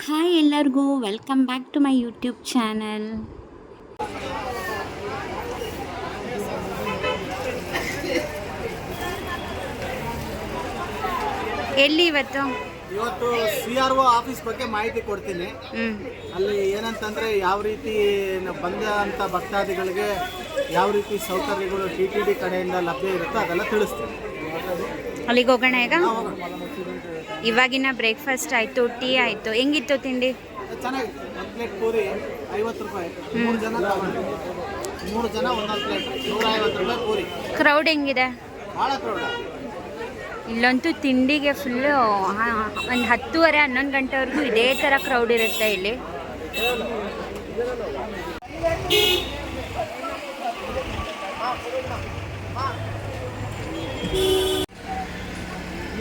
Hi ಎಲ್ಲರಿಗೂ welcome back to my YouTube channel. ಎಲ್ಲಿ ಇವತ್ತು CRO ಆಫೀಸ್ ಬಗ್ಗೆ ಮಾಹಿತಿ ಕೊಡ್ತೀನಿ. ಅಲ್ಲಿ ಏನಂತಂದ್ರೆ ಯಾವ ರೀತಿ ಬಂದಂಥ ಭಕ್ತಾದಿಗಳಿಗೆ ಯಾವ ರೀತಿ ಸೌಕರ್ಯಗಳು TTD ಕಡೆಯಿಂದ ಲಭ್ಯ ಇರುತ್ತೋ ಅದೆಲ್ಲ ತಿಳಿಸ್ತೀನಿ. ಅಲ್ಲಿಗೆ ಹೋಗೋಣ ಈಗ. ಇವಾಗಿನ ಬ್ರೇಕ್ಫಾಸ್ಟ್ ಆಯಿತು, ಟೀ ಆಯಿತು. ಹೆಂಗಿತ್ತು ತಿಂಡಿ? ಚೆನ್ನಾಗಿತ್ತು. ಒಂದು ಪ್ಲೇಟ್ ಪೂರಿ 50 ರೂಪಾಯಿ, 3 ಜನ ಒಂದೊಂದು ಪ್ಲೇಟ್ 150 ರೂಪಾಯಿ ಪೂರಿ. ಕ್ರೌಡ್ ಹೆಂಗಿದೆ? ಭಾಳ ಕ್ರೌಡ್. ಇಲ್ಲಂತೂ ತಿಂಡಿಗೆ ಫುಲ್ಲು ಒಂದು 10:30 11 ಗಂಟೆವರೆಗೂ ಇದೇ ಥರ ಕ್ರೌಡ್ ಇರುತ್ತೆ ಇಲ್ಲಿ.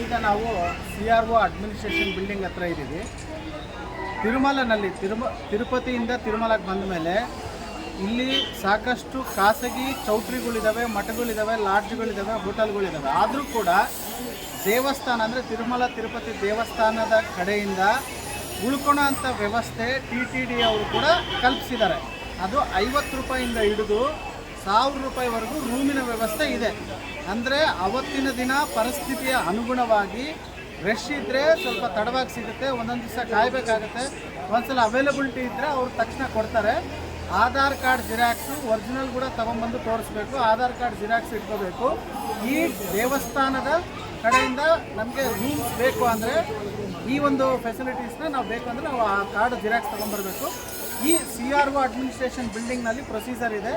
ಈಗ ನಾವು CRO ಅಡ್ಮಿನಿಸ್ಟ್ರೇಷನ್ ಬಿಲ್ಡಿಂಗ್ ಹತ್ರ ಇದ್ದೀವಿ. ತಿರುಮಲನಲ್ಲಿ ತಿರುಪತಿಯಿಂದ ತಿರುಮಲಕ್ಕೆ ಬಂದ ಮೇಲೆ ಇಲ್ಲಿ ಸಾಕಷ್ಟು ಖಾಸಗಿ ಚೌಟ್ರಿಗಳಿದ್ದಾವೆ, ಮಠಗಳಿದ್ದಾವೆ, ಲಾಡ್ಜ್ಗಳಿದ್ದಾವೆ, ಹೋಟೆಲ್ಗಳಿದ್ದಾವೆ. ಆದರೂ ಕೂಡ ದೇವಸ್ಥಾನ ಅಂದರೆ ತಿರುಮಲ ತಿರುಪತಿ ದೇವಸ್ಥಾನದ ಕಡೆಯಿಂದ ಉಳ್ಕೊಳ್ಳೋ ಅಂಥ ವ್ಯವಸ್ಥೆ TTD ಅವರು ಕೂಡ ಕಲ್ಪಿಸಿದ್ದಾರೆ. ಅದು 50 ರೂಪಾಯಿಂದ ಹಿಡಿದು 1000 ರೂಪಾಯಿವರೆಗೂ ರೂಮಿನ ವ್ಯವಸ್ಥೆ ಇದೆ. ಅಂದರೆ ಅವತ್ತಿನ ದಿನ ಪರಿಸ್ಥಿತಿಯ ಅನುಗುಣವಾಗಿ ರಶ್ ಇದ್ದರೆ ಸ್ವಲ್ಪ ತಡವಾಗಿ ಸಿಗುತ್ತೆ, ಒಂದೊಂದು ದಿವಸ ಕಾಯಬೇಕಾಗತ್ತೆ. ಒಂದ್ಸಲ ಅವೈಲಬಿಲಿಟಿ ಇದ್ದರೆ ಅವ್ರು ತಕ್ಷಣ ಕೊಡ್ತಾರೆ. ಆಧಾರ್ ಕಾರ್ಡ್ ಜಿರಾಕ್ಸು ಒರಿಜಿನಲ್ ಕೂಡ ತೊಗೊಂಬಂದು ತೋರಿಸ್ಬೇಕು. ಆಧಾರ್ ಕಾರ್ಡ್ ಜಿರಾಕ್ಸ್ ಇಟ್ಕೋಬೇಕು. ಈ ದೇವಸ್ಥಾನದ ಕಡೆಯಿಂದ ನಮಗೆ ರೂಮ್ಸ್ ಬೇಕು ಅಂದರೆ ಈ ಒಂದು ಫೆಸಿಲಿಟೀಸ್ನ ನಾವು ಬೇಕು ಅಂದರೆ ನಾವು ಆ ಕಾರ್ಡ್ ಜಿರಾಕ್ಸ್ ತೊಗೊಂಬರ್ಬೇಕು. ಈ CRO ಅಡ್ಮಿನಿಸ್ಟ್ರೇಷನ್ ಬಿಲ್ಡಿಂಗ್ನಲ್ಲಿ ಪ್ರೊಸೀಜರ್ ಇದೆ.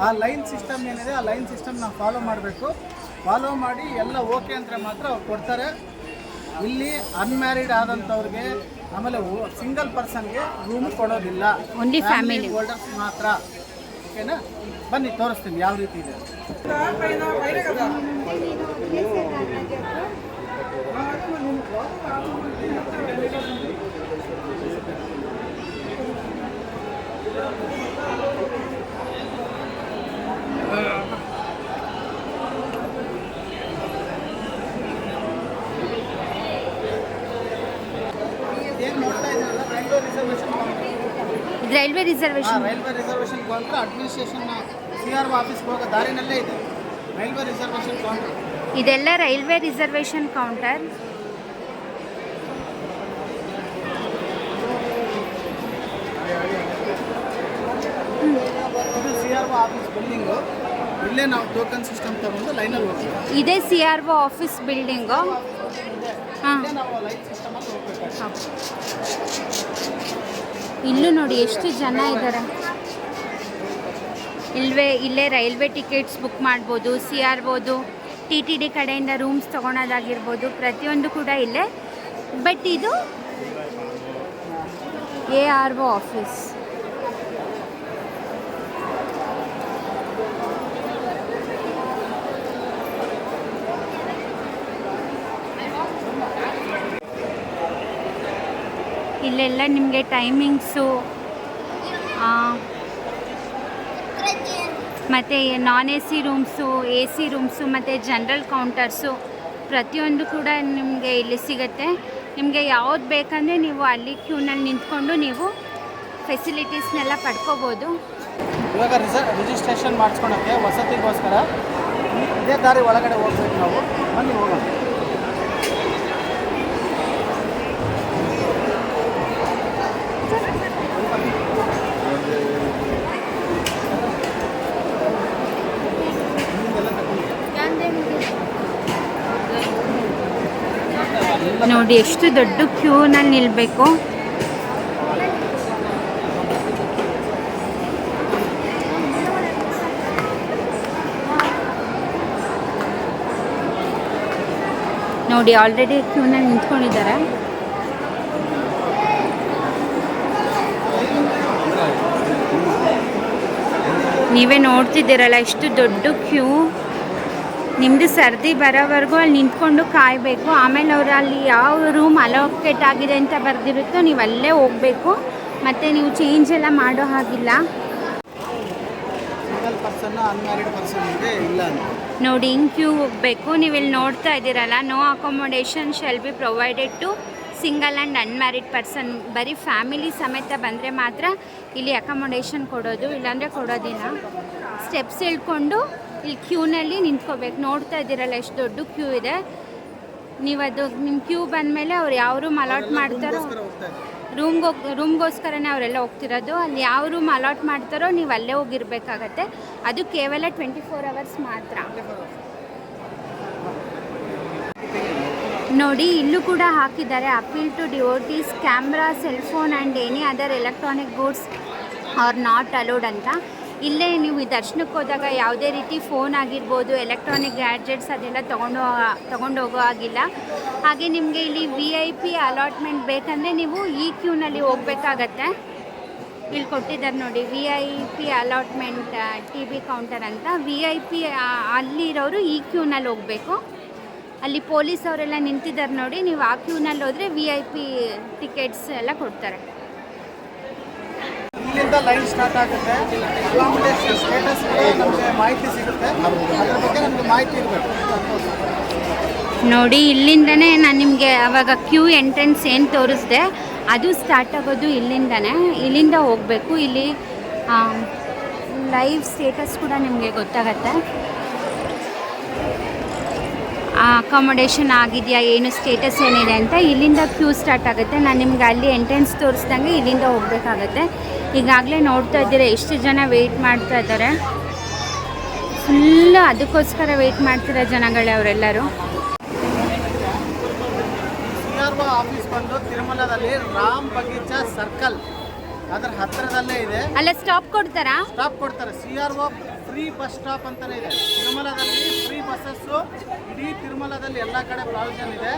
ಆ ಲೈನ್ ಸಿಸ್ಟಮ್ ಏನಿದೆ ಆ ಲೈನ್ ಸಿಸ್ಟಮ್ ನಾವು ಫಾಲೋ ಮಾಡಬೇಕು. ಫಾಲೋ ಮಾಡಿ ಎಲ್ಲ ಓಕೆ ಅಂದರೆ ಮಾತ್ರ ಅವ್ರು ಕೊಡ್ತಾರೆ. ಇಲ್ಲಿ ಅನ್ಮ್ಯಾರಿಡ್ ಆದಂಥವ್ರಿಗೆ ಆಮೇಲೆ ಸಿಂಗಲ್ ಪರ್ಸನ್ಗೆ ರೂಮ್ ಕೊಡೋದಿಲ್ಲ, ಓನ್ಲಿ ಫ್ಯಾಮಿಲಿ ಹೋಲ್ಡರ್ಸ್ ಮಾತ್ರ. ಓಕೆನಾ? ಬನ್ನಿ ತೋರಿಸ್ತೀನಿ ಯಾವ ರೀತಿ ಇದೆ. Railway reservation counter administration CRO ಆಫೀಸ್ಗೆ ಹೋಗೋ ದಾರಿನಲ್ಲೇ ಇದೆ ರೈಲ್ವೆ ರಿಸರ್ವೇಷನ್ ಕೌಂಟರ್. ಇದೆಲ್ಲ ರೈಲ್ವೆ ರಿಸರ್ವೇಷನ್ ಕೌಂಟರ್. ಇದು CRO ಆಫೀಸ್ ಬಿಲ್ಡಿಂಗು. ಇಲ್ಲೇ ನಾವು ಟೋಕನ್ ಸಿಸ್ಟಮ್ ತಗೊಂಡು ಲೈನಲ್ಲಿ ಹೋಗ್ತೀವಿ. ಇದೇ CRO ಆಫೀಸ್ ಬಿಲ್ಡಿಂಗು. ಹಾಂ, ನಾವು ಲೈನ್ ಸಿಸ್ಟಮಲ್ಲಿ ಹೋಗ್ಬೇಕು. ಇಲ್ಲೂ ನೋಡಿ ಎಷ್ಟು ಜನ ಇದ್ದಾರೆ. ಇಲ್ಲೇ ರೈಲ್ವೆ ಟಿಕೆಟ್ಸ್ ಬುಕ್ ಮಾಡ್ಬೋದು, CROದು TTD ಕಡೆಯಿಂದ ರೂಮ್ಸ್ ತೊಗೊಳೋದಾಗಿರ್ಬೋದು, ಪ್ರತಿಯೊಂದು ಕೂಡ ಇಲ್ಲೇ. ಬಟ್ ಇದು ARO ಆಫೀಸ್. ಇಲ್ಲೆಲ್ಲ ನಿಮಗೆ ಟೈಮಿಂಗ್ಸು ಮತ್ತು ನಾನ್ AC ರೂಮ್ಸು, AC ರೂಮ್ಸು ಮತ್ತು ಜನರಲ್ ಕೌಂಟರ್ಸು ಪ್ರತಿಯೊಂದು ಕೂಡ ನಿಮಗೆ ಇಲ್ಲಿ ಸಿಗುತ್ತೆ. ನಿಮಗೆ ಯಾವ್ದು ಬೇಕಂದರೆ ನೀವು ಅಲ್ಲಿ ಕ್ಯೂನಲ್ಲಿ ನಿಂತ್ಕೊಂಡು ನೀವು ಫೆಸಿಲಿಟೀಸ್ನೆಲ್ಲ ಪಡ್ಕೋಬೋದು. ಇವಾಗ ರಿಜಿಸ್ಟ್ರೇಷನ್ ಮಾಡಿಸ್ಕೊಳಕ್ಕೆ ವಸತಿಗೋಸ್ಕರ ಇದೇ ದಾರಿ ಒಳಗಡೆ ಹೋಗ್ಬೇಕು ನಾವು. ಬನ್ನಿ ಹೋಗೋಣ. ನೋಡಿ ಎಷ್ಟು ದೊಡ್ಡ ಕ್ಯೂನಲ್ಲಿ ನಿಲ್ಲಬೇಕು. ನೋಡಿ ಆಲ್ರೆಡಿ ಕ್ಯೂನಲ್ಲಿ ನಿಂತ್ಕೊಂಡಿದ್ದಾರೆ. ನೀವೇ ನೋಡ್ತಿದ್ದೀರಲ್ಲ ಎಷ್ಟು ದೊಡ್ಡ ಕ್ಯೂ. ನಿಮ್ಮದು ಸರ್ದಿ ಬರೋವರೆಗೂ ಅಲ್ಲಿ ನಿಂತ್ಕೊಂಡು ಕಾಯಬೇಕು. ಆಮೇಲೆ ಅವರು ಅಲ್ಲಿ ಯಾವ ರೂಮ್ ಅಲೋಕೇಟ್ ಆಗಿದೆ ಅಂತ ಬರೆದಿರುತ್ತೋ ನೀವು ಅಲ್ಲೇ ಹೋಗಬೇಕು. ಮತ್ತು ನೀವು ಚೇಂಜ್ ಎಲ್ಲ ಮಾಡೋ ಹಾಗಿಲ್ಲ. ಸಿಂಗಲ್ ಪರ್ಸನ್ ಅನ್ಮ್ಯಾರಿಡ್ ಪರ್ಸನ್ ಇದೆ ಇಲ್ಲ ಅಂತ ನೋಡಿ ಹಿಂಗೆ ಕ್ಯೂ ಹೋಗಬೇಕು. ನೀವು ಇಲ್ಲಿ ನೋಡ್ತಾ ಇದ್ದೀರಲ್ಲ, no accommodation shall be provided to single and unmarried person ಬರೀ ಫ್ಯಾಮಿಲಿ ಸಮೇತ ಬಂದರೆ ಮಾತ್ರ ಇಲ್ಲಿ ಅಕಾಮಡೇಷನ್ ಕೊಡೋದು, ಇಲ್ಲಾಂದರೆ ಕೊಡೋದಿಲ್ಲ. ಸ್ಟೆಪ್ಸ್ ಇಳ್ಕೊಂಡು ಇಲ್ಲಿ ಕ್ಯೂನಲ್ಲಿ ನಿಂತ್ಕೋಬೇಕು. ನೋಡ್ತಾ ಇದ್ದೀರಲ್ಲ ಎಷ್ಟು ದೊಡ್ಡ ಕ್ಯೂ ಇದೆ. ನೀವು ಅದು ನಿಮ್ಮ ಕ್ಯೂ ಬಂದಮೇಲೆ ಅವ್ರು ಯಾವ ರೂಮ್ ಅಲಾಟ್ ಮಾಡ್ತಾರೋ ರೂಮ್ಗೋಸ್ಕರನೇ ಅವರೆಲ್ಲ ಹೋಗ್ತಿರೋದು. ಅಲ್ಲಿ ಯಾವ ರೂಮ್ ಅಲಾಟ್ ಮಾಡ್ತಾರೋ ನೀವು ಅಲ್ಲೇ ಹೋಗಿರ್ಬೇಕಾಗತ್ತೆ. ಅದು ಕೇವಲ 24 ಅವರ್ಸ್ ಮಾತ್ರ. ನೋಡಿ ಇಲ್ಲೂ ಕೂಡ ಹಾಕಿದ್ದಾರೆ, appeal to devotees, camera, cell phone and any other electronic goods are not allowed ಅಂತ. ಇಲ್ಲೇ ನೀವು ದರ್ಶನಕ್ಕೆ ಹೋದಾಗ ಯಾವುದೇ ರೀತಿ ಫೋನ್ ಆಗಿರ್ಬೋದು, ಎಲೆಕ್ಟ್ರಾನಿಕ್ ಗ್ಯಾಡ್ಜೆಟ್ಸ್ ಅದೆಲ್ಲ ತೊಗೊಂಡು ಹೋಗೋ ಆಗಿಲ್ಲ. ಹಾಗೆ ನಿಮಗೆ ಇಲ್ಲಿ VIP ಅಲಾಟ್ಮೆಂಟ್ ಬೇಕಂದರೆ ನೀವು ಈ ಕ್ಯೂನಲ್ಲಿ ಹೋಗಬೇಕಾಗತ್ತೆ. ಇಲ್ಲಿ ಕೊಟ್ಟಿದ್ದಾರೆ ನೋಡಿ, VIP ಅಲಾಟ್ಮೆಂಟ್ TB ಕೌಂಟರ್ ಅಂತ. VIP ಅಲ್ಲಿರೋರು ಈ ಕ್ಯೂನಲ್ಲಿ ಹೋಗಬೇಕು. ಅಲ್ಲಿ ಪೊಲೀಸ್ ಅವರೆಲ್ಲ ನಿಂತಿದ್ದಾರೆ ನೋಡಿ, ನೀವು ಆ ಕ್ಯೂನಲ್ಲಿ ಹೋದರೆ VIP ಟಿಕೆಟ್ಸ್ ಎಲ್ಲ ಕೊಡ್ತಾರೆ. ಇಲ್ಲಿಂದ ಲೈನ್ ಸ್ಟಾರ್ಟ್ ಆಗುತ್ತೆ. ಅಕಾಮಡೇಷನ್ ಸ್ಟೇಟಸ್ ನಮಗೆ ಮಾಹಿತಿ ಸಿಗುತ್ತೆ, ಅದ್ರ ಬಗ್ಗೆ ನಮಗೆ ಮಾಹಿತಿ ಇರಬೇಕು. ನೋಡಿ ಇಲ್ಲಿಂದನೇ ನಾನು ನಿಮಗೆ ಆವಾಗ ಕ್ಯೂ ಎಂಟ್ರೆನ್ಸ್ ಏನು ತೋರಿಸ್ದೆ ಅದು ಸ್ಟಾರ್ಟ್ ಆಗೋದು ಇಲ್ಲಿಂದನೇ. ಇಲ್ಲಿಂದ ಹೋಗಬೇಕು. ಇಲ್ಲಿ ಲೈವ್ ಸ್ಟೇಟಸ್ ಕೂಡ ನಿಮಗೆ ಗೊತ್ತಾಗತ್ತೆ. ಅಕಾಮಡೇಷನ್ ಆಗಿದೆಯಾ, ಏನು ಸ್ಟೇಟಸ್ ಏನಿದೆ ಅಂತ. ಇಲ್ಲಿಂದ ಕ್ಯೂ ಸ್ಟಾರ್ಟ್ ಆಗುತ್ತೆ. ನಾನು ನಿಮ್ಗೆ ಅಲ್ಲಿ ಎಂಟ್ರೆನ್ಸ್ ತೋರಿಸ್ದಂಗೆ ಇಲ್ಲಿಂದ ಹೋಗಬೇಕಾಗತ್ತೆ. ಈಗಾಗಲೇ ನೋಡ್ತಾ ಇದ್ದೀರಾ ಎಷ್ಟು ಜನ ವೆಯ್ಟ್ ಮಾಡ್ತಾ ಇದ್ದಾರೆ. ಫುಲ್ಲು ಅದಕ್ಕೋಸ್ಕರ ವೆಯ್ಟ್ ಮಾಡ್ತಿರೋ ಜನಗಳೇ ಅವರೆಲ್ಲರೂ. CRO ಆಫೀಸ್ ಬಂದು ತಿರುಮಲದಲ್ಲಿ ರಾಮ್ ಬಗೀಚಾ ಸರ್ಕಲ್ ಅದರ ಹತ್ತಿರದಲ್ಲೇ ಇದೆ. ಅಲ್ಲ ಸ್ಟಾಪ್ ಕೊಡ್ತಾರಾ? ಸ್ಟಾಪ್ ಕೊಡ್ತಾರೆ. CRO ಫ್ರೀ ಬಸ್ ಸ್ಟಾಪ್ ಅಂತಲೇ ಇದೆ. ತಿರುಮಲದಲ್ಲಿ ಫ್ರೀ ಬಸ್ಸಸ್ಸು ಇಡೀ ತಿರುಮಲದಲ್ಲಿ ಎಲ್ಲ ಕಡೆ ಪ್ರಾವಿಷನ್ ಇದೆ.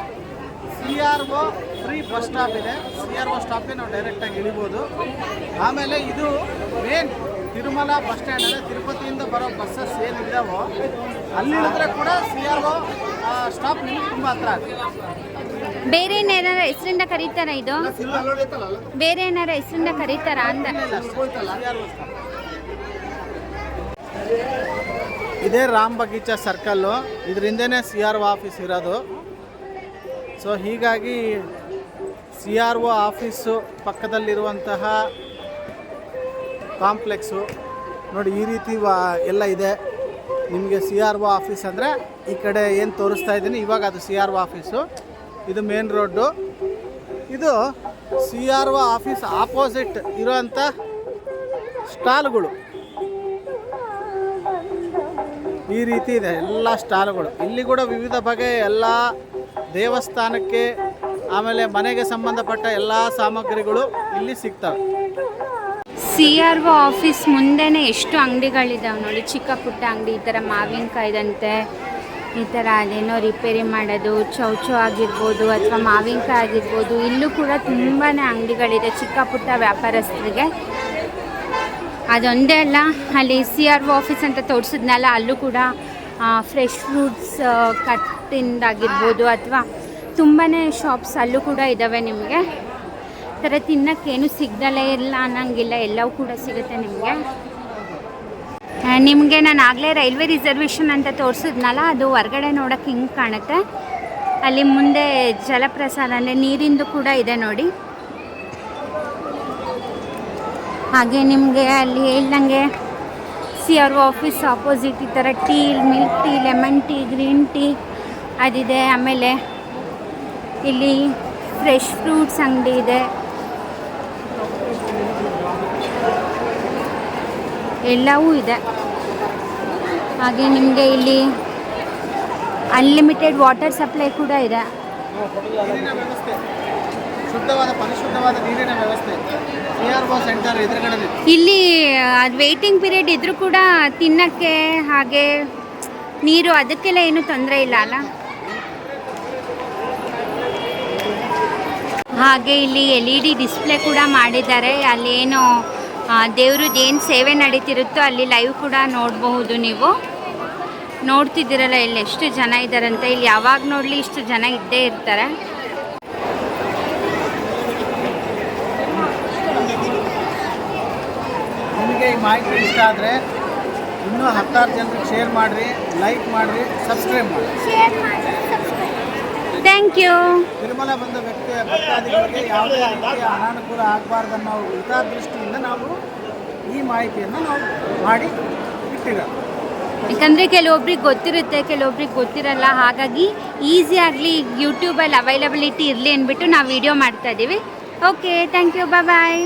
CRO ಫ್ರೀ ಬಸ್ ಸ್ಟಾಪ್ ಇದೆ. CRO ಸ್ಟಾಪ್ಗೆ ನಾವು ಡೈರೆಕ್ಟಾಗಿ ಇಳಿಬೋದು. ಆಮೇಲೆ ಇದು ಮೇನ್ ತಿರುಮಲ ಬಸ್ ಸ್ಟ್ಯಾಂಡ್ ಅಂದರೆ ತಿರುಪತಿಯಿಂದ ಬರೋ ಬಸ್ಸಸ್ ಏನಿದ್ದಾವೋ ಅಲ್ಲಿ ಇಳಿದ್ರೆ ಕೂಡ CRO ಸ್ಟಾಪ್ ನಿಮಗೆ ತುಂಬ ಹತ್ರ ಆಗುತ್ತೆ. ಬೇರೆ ಏನಾರ ಹೆಸರಿಂದ ಕರೀತಾರ? ಇದು ಬೇರೆ ಏನಾರ ಹೆಸರಿಂದ ಕರೀತಾರ ಅಂತ. ಇದೇ ರಾಮ್ ಬಗೀಚಾ ಸರ್ಕಲ್ಲು, ಇದರಿಂದನೇ CRO ಆಫೀಸ್ ಇರೋದು. ಸೊ ಹೀಗಾಗಿ CRO ಆಫೀಸು ಪಕ್ಕದಲ್ಲಿರುವಂತಹ ಕಾಂಪ್ಲೆಕ್ಸು ನೋಡಿ ಈ ರೀತಿ ಎಲ್ಲ ಇದೆ. ನಿಮಗೆ CRO ಆಫೀಸ್ ಅಂದರೆ ಈ ಕಡೆ ಏನು ತೋರಿಸ್ತಾ ಇದ್ದೀನಿ ಇವಾಗ ಅದು CRO ಆಫೀಸು. ಇದು ಮೇನ್ ರೋಡ್ಡು. ಇದು CRO ಆಫೀಸ್ ಆಪೋಸಿಟ್ ಇರೋಂಥ ಸ್ಟಾಲ್ಗಳು ಈ ರೀತಿ ಇದೆ. ಎಲ್ಲ ಸ್ಟಾಲ್ಗಳು ಇಲ್ಲಿ ಕೂಡ ವಿವಿಧ ಬಗೆಯ ಎಲ್ಲ ದೇವಸ್ಥಾನಕ್ಕೆ ಆಮೇಲೆ ಮನೆಗೆ ಸಂಬಂಧಪಟ್ಟ ಎಲ್ಲ ಸಾಮಗ್ರಿಗಳು ಇಲ್ಲಿ ಸಿಗ್ತವೆ. CRO ಆಫೀಸ್ ಮುಂದೆನೇ ಎಷ್ಟು ಅಂಗಡಿಗಳಿದಾವೆ ನೋಡಿ, ಚಿಕ್ಕ ಪುಟ್ಟ ಅಂಗಡಿ. ಈ ಥರ ಮಾವಿನಕಾಯ್ದಂತೆ ಈ ಥರ ಅದೇನೋ ರಿಪೇರಿ ಮಾಡೋದು, ಚೌಚೌ ಆಗಿರ್ಬೋದು ಅಥವಾ ಮಾವಿನಕಾಯಿ ಆಗಿರ್ಬೋದು. ಇಲ್ಲೂ ಕೂಡ ತುಂಬಾ ಅಂಗಡಿಗಳಿದೆ ಚಿಕ್ಕ ಪುಟ್ಟ ವ್ಯಾಪಾರಸ್ಥರಿಗೆ. ಅದೊಂದೇ ಅಲ್ಲ, ಅಲ್ಲಿ CRO ಆಫೀಸ್ ಅಂತ ತೋರಿಸಿದ್ನಲ್ಲ ಅಲ್ಲೂ ಕೂಡ ಫ್ರೆಶ್ ಫ್ರೂಟ್ಸ್ ಕಟ್ಟಿಂದಾಗಿರ್ಬೋದು ಅಥವಾ ತುಂಬಾ ಶಾಪ್ಸ್ ಅಲ್ಲೂ ಕೂಡ ಇದ್ದಾವೆ. ನಿಮಗೆ ಥರ ತಿನ್ನೋಕ್ಕೇನು ಸಿಗ್ದಲೇ ಇಲ್ಲ ಅನ್ನೋಂಗಿಲ್ಲ, ಎಲ್ಲವೂ ಕೂಡ ಸಿಗುತ್ತೆ ನಿಮಗೆ. ನಿಮಗೆ ನಾನು ಆಗಲೇ ರೈಲ್ವೆ ರಿಸರ್ವೇಷನ್ ಅಂತ ತೋರಿಸಿದ್ನಲ್ಲ ಅದು ಹೊರ್ಗಡೆ ನೋಡೋಕ್ಕೆ ಹಿಂಗೆ ಕಾಣುತ್ತೆ. ಅಲ್ಲಿ ಮುಂದೆ ಜಲಪ್ರಸಾದ ಅಂದರೆ ನೀರಿಂದು ಕೂಡ ಇದೆ ನೋಡಿ. ಹಾಗೆ ನಿಮಗೆ ಅಲ್ಲಿ ಹೇಳ್ದಂಗೆ CRO ಆಫೀಸ್ ಆಪೋಸಿಟ್ ಈ ಥರ tea, milk tea, lemon tea, green tea ಅದಿದೆ. ಆಮೇಲೆ ಇಲ್ಲಿ ಫ್ರೆಶ್ ಫ್ರೂಟ್ಸ್ ಅಂಗಡಿ ಇದೆ. ಎಲ್ಲವೂ ಇದೆ. ಹಾಗೆ ನಿಮಗೆ ಇಲ್ಲಿ ಅನ್ಲಿಮಿಟೆಡ್ ವಾಟರ್ ಸಪ್ಲೈ ಕೂಡ ಇದೆ. ನೀರಿನ ವ್ಯವಸ್ಥೆ, ಶುದ್ಧವಾದ ಪರಿಶುದ್ಧವಾದ ನೀರಿನ ವ್ಯವಸ್ಥೆ CRO ಸೆಂಟರ್ ಎದುರುಗಡೆ. ಇಲ್ಲಿ ಅದು ವೆಯ್ಟಿಂಗ್ ಪೀರಿಯಡ್ ಇದ್ರೂ ಕೂಡ ತಿನ್ನೋಕ್ಕೆ ಹಾಗೆ ನೀರು ಅದಕ್ಕೆಲ್ಲ ಏನೂ ತೊಂದರೆ ಇಲ್ಲ ಅಲ್ಲ. ಹಾಗೆ ಇಲ್ಲಿ LED ಡಿಸ್ಪ್ಲೇ ಕೂಡ ಮಾಡಿದ್ದಾರೆ. ಅಲ್ಲಿ ಏನು ದೇವ್ರದ್ದು ಏನು ಸೇವೆ ನಡೀತಿರುತ್ತೋ ಅಲ್ಲಿ ಲೈವ್ ಕೂಡ ನೋಡಬಹುದು. ನೀವು ನೋಡ್ತಿದ್ದೀರಲ್ಲ ಇಲ್ಲಿ ಎಷ್ಟು ಜನ ಇದ್ದಾರಂತ. ಇಲ್ಲಿ ಯಾವಾಗ ನೋಡಲಿ ಇಷ್ಟು ಜನ ಇದ್ದೇ ಇರ್ತಾರೆ. ನಿಮಗೆ ಈ ಮಾಹಿತಿ ಇಷ್ಟ ಆದರೆ ಇನ್ನೂ 16 ಜನರಿಗೆ ಶೇರ್ ಮಾಡಿರಿ, ಲೈಕ್ ಮಾಡಿರಿ, ಸಬ್ಸ್ಕ್ರೈಬ್ ಮಾಡಿ. Thank you. ತಿರುಮಲ ಬಂದ ಭಕ್ತಾದಿಗಳಿಗೆ ಯಾವುದೇ ರೀತಿಯ ಅನಾನುಕೂಲ ಆಗಬಾರ್ದನ್ನೋ ಹಿತದೃಷ್ಟಿಯಿಂದ ನಾವು ಈ ಮಾಹಿತಿಯನ್ನು ನಾವು ಮಾಡಿ ಇಟ್ಟಿರೋದು. ಯಾಕಂದರೆ ಕೆಲವೊಬ್ರಿಗೆ ಗೊತ್ತಿರುತ್ತೆ, ಕೆಲವೊಬ್ರಿಗೆ ಗೊತ್ತಿರಲ್ಲ. ಹಾಗಾಗಿ ಈಸಿ ಆಗಲಿ, ಯೂಟ್ಯೂಬಲ್ಲಿ ಅವೈಲಬಿಲಿಟಿ ಇರಲಿ ಅಂದ್ಬಿಟ್ಟು ನಾವು ವಿಡಿಯೋ ಮಾಡ್ತಾ ಇದ್ದೀವಿ. Okay, thank you, bye.